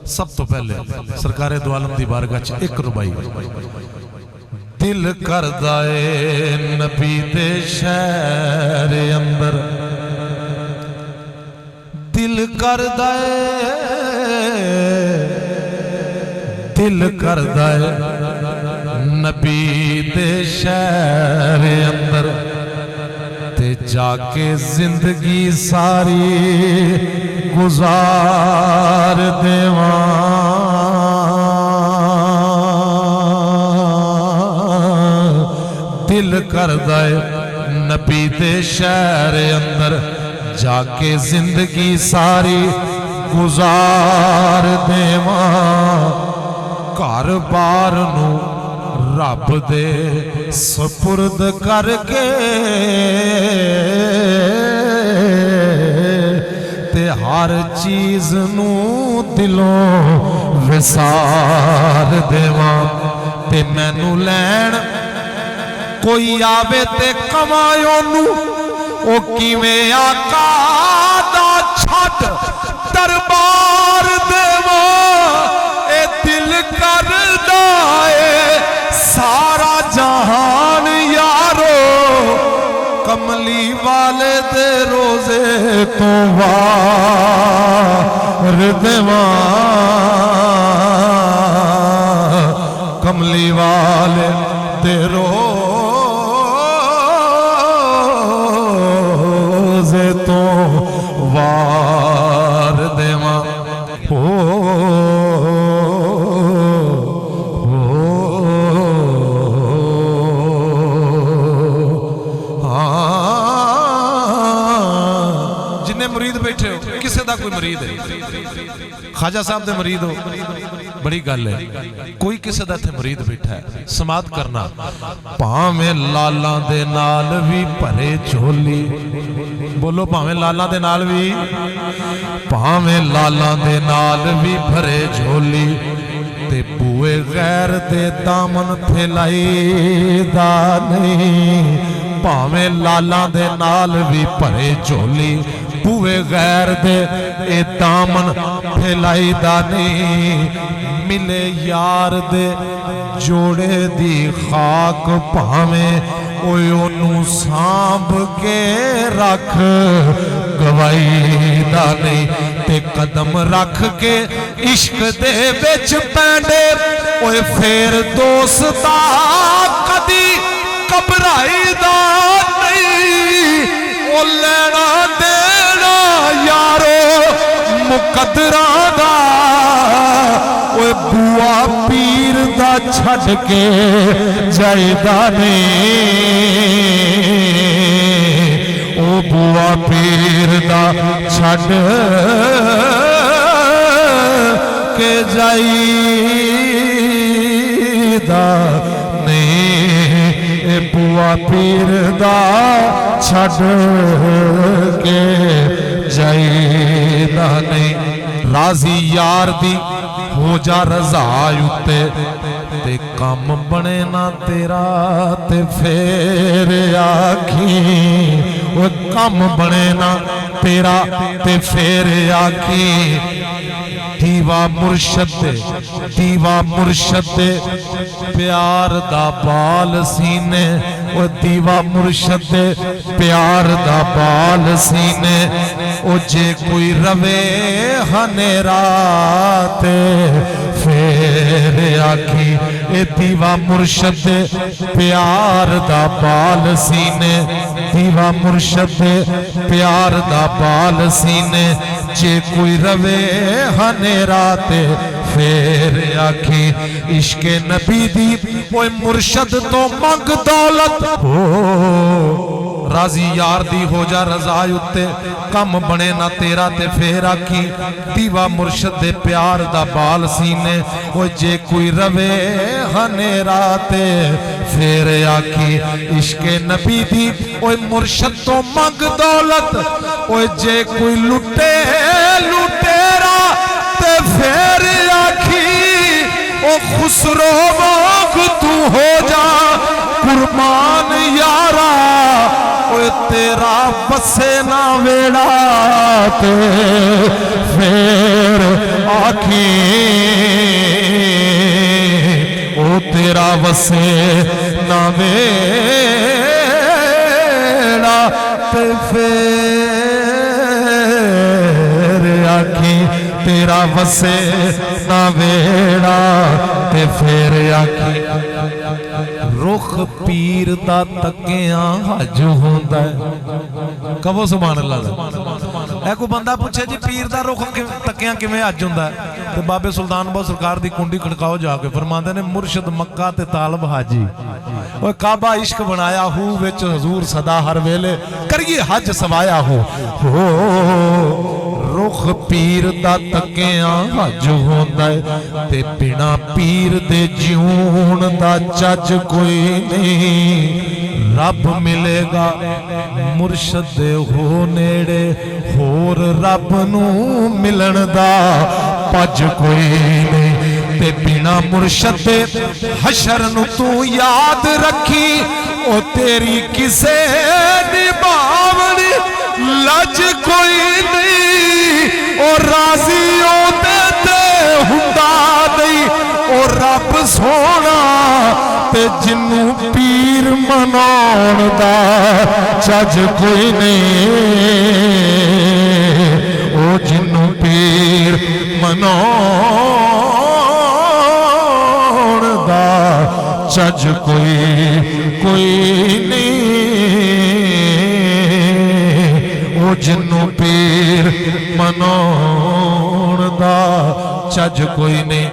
सब तो पहले सरकारे दो आलम दी बारगाह च एक रुबाई दिल करदा ए नबी दे शहर अंदर दिल करदा ए नबी दे शहर अंदर ते जाके जिंदगी सारी गुजार देवा दिल करदा है नबी दे शहर अंदर जाके जिंदगी सारी गुजार देवा घर बार नू रब दे सुपुर्द करके ते हर चीज नू दिलों विसार देवा ते मैनू लैन कोई आवे ते कमायो नू ओ किवें आका दा छट दरबार देवा ए दिल करदा ए सारा जहान यारो कमली वाले दे रोजे तो वार देवा कमली वाले दे रोजे तो वार देवा मुरीद बैठे हो किसी का कोई मुरीद है ख्वाजा साहब दे मुरीद हो बड़ी गल है कोई किसी का इत्थे मुरीद बैठा है समात करना भावें लाला दे नाल भी भरे झोली बोलो भावें लाला दे नाल भी भावें लाला दे नाल भी भरे झोली ते बुए गैर दे दामन फैलाई दा नहीं भावें लाला दे नाल भी भरे झोली बुए गैर दे ए दामन फैलाई दा नहीं मिले यार दे जोड़े दी खाक भावें ओनू सांभ के रख गवाई दा नहीं ते कदम रख के इश्क दे विच पैंडे ओए फेर दोस्ता कदी घबराई दा नहीं ओ लेना देना यारो मुकद्दरा दा ओए बुआ पीर दा छड़ के जायदा नहीं ओ बुआ पीर दा छड़ के जायदा नहीं बुआ पीर दा छड़ के जायदा नहीं राजी यार दी हो जा रजा उत्ते ते कम बने ना तेरा ते फेर आखी वो कम बने ना तेरा ते फेर आखी दीवा मुर्शद प्यार दा बाल सीने ओ दीवा मुर्शद प्यार दा बाल सीने ओ जे कोई रवे हनेरा ते फेर आखी ए दीवा मुर्शद प्यार दा बाल सीने दीवा मुर्शद प्यार दा बाल सीने जे कोई रवे हनेरा ते फेर आखी इश्के नबी दी ओए मुर्शद तो मंग दौलत हो राजी यार दी हो जा रजा उत्ते कम बने ना तेरा ते फेर आखी दीवा मुर्शद दे प्यार दा बाल सीने ओ जे कोई रवे हनेरा ते फेर आखी इश्के नबी दी ओए मुर्शद तो मंग दौलत ओ जे कोई लुटे लुटेरा ते फेर आखी ओ खुसरो वांग तू हो जा कुर्बान यारा ओए तेरा बसे ना वेड़ा ते फिर आखी ओ तेरा बसे ना वेड़ा ते फिर आखी तेरा बसे ना वेड़ा ते फिर आखी रुख पीर दा तकिया हज होंदा है। कहो सुभान अल्लाह। कोई बंदा पूछे जी पीर दा रुख तकिया किवें हज होंदा है ते बाबे सुल्तान बहुत सरकार दी कुंडी खड़काओ जाके फरमांदे ने मुर्शद मक्का ते तालब हाजी ओए काबा इश्क बनाया हूँ विच हजूर सदा हर वेले करिए हज सवाया हो रुख पीर दा तकिया हज होंदा है ते बिना पीर दे जीवन दा चज कोई नहीं। रब मिलेगा मुर्शद दे हो नेड़े होर रब नू मिलन दा पज कोई नहीं ते बिना मुर्शद दे हशर नू तू याद रखी ओ तेरी किसे निभावनी लज कोई नहीं। ओ राजी ओदे ते हुंदा नहीं ओ रब सोना ते जिन्नू पीर मनाउण दा चज कोई नहीं। ओ जिन्नू पीर मनाउण दा चज कोई नहीं। ओ जिन्नू पीर मनाउण दा चज कोई नहीं।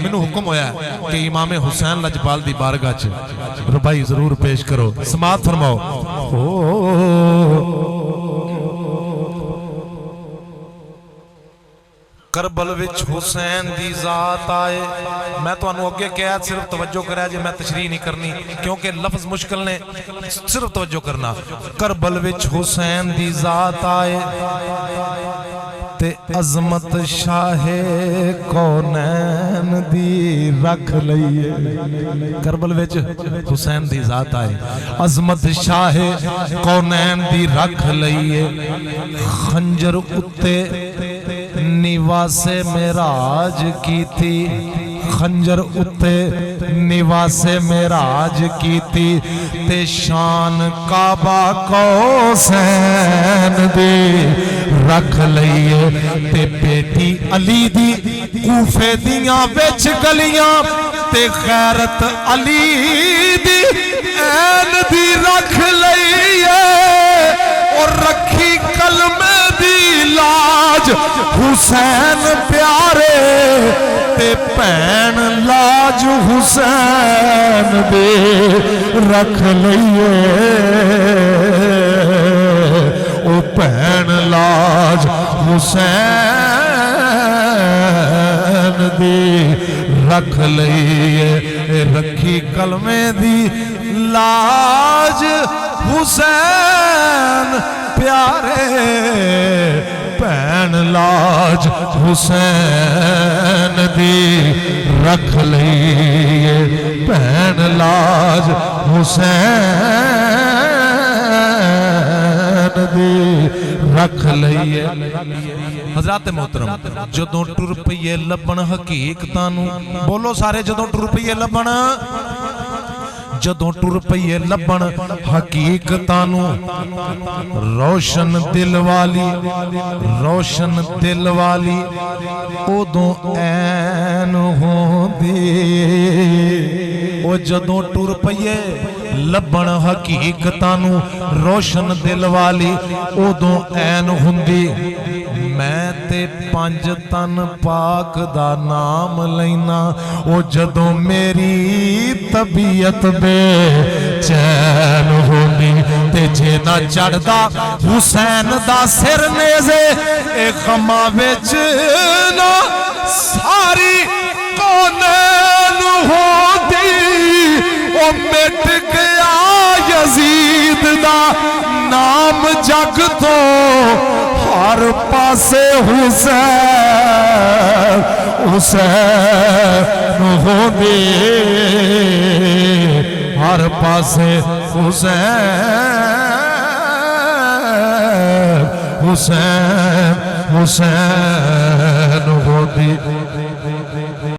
मैनू हुक्म होया कि इमाम हुसैन लजपाल दी बारगाह च रुबाई जरूर पेश करो। समात फरमाओ। करबल विच हुसैन दी जात आए। मैं तुहानू अगे कहा सिर्फ तवज्जो करा जे मैं तशरीह नहीं करनी क्योंकि लफ्ज मुश्किल ने सिर्फ तवज्जो करना। करबल विच हुसैन दी जात आए ते अजमत शाहे कौनैन दी रख लईए। करबल विच हुसैन दी जात आए अजमत शाहे कौनैन दी रख लईए। खंजर उत्ते निवासे मेराज की थी खंजर उत्ते निवासे मेराज की थी ते शान काबा कौसैन दी रख लईए ते बेटी अली दी कूफे दियां विच गलियां ते गैरत अली दी ऐन दी रख लईए। और रखी कलमे दी लाज हुसैन प्यारे ते भैन लाज हुसैन दे रख लईए। ओ भैन लाज हुसैन दे रख लईए। रखी कलमे दी लाज हुसैन प्यारे भैन लाज हुसैन दी रख लईए। भैन लाज हुसैन दी रख लईए। हजरत मोहतरम जदों टुर पईए लभण हकीकतां नूं बोलो सारे जदों टुर पईए लभण जदों टुर पईए लभण हकीकतां नूं रोशन दिल वाली उदों ऐन होंदी। ओ जदों टुर पईए लभण हकीकतां नूं रोशन दिल वाली उदों ऐन हुंदी। मैं ते पंज तन पाक दा नाम लैना ओ जदों मेरी तबीयत बेचैन होंदी ते जे ना चढ़दा हुसैन दा सिर नेज़े ए खमा विच ना सारी कौनैन होंदी। ओ मिट गया यजीद दा नाम जग तो हर पासे हुसैन हुसैन होंदे हर पासे हुसैन हुसैन हुसैन होती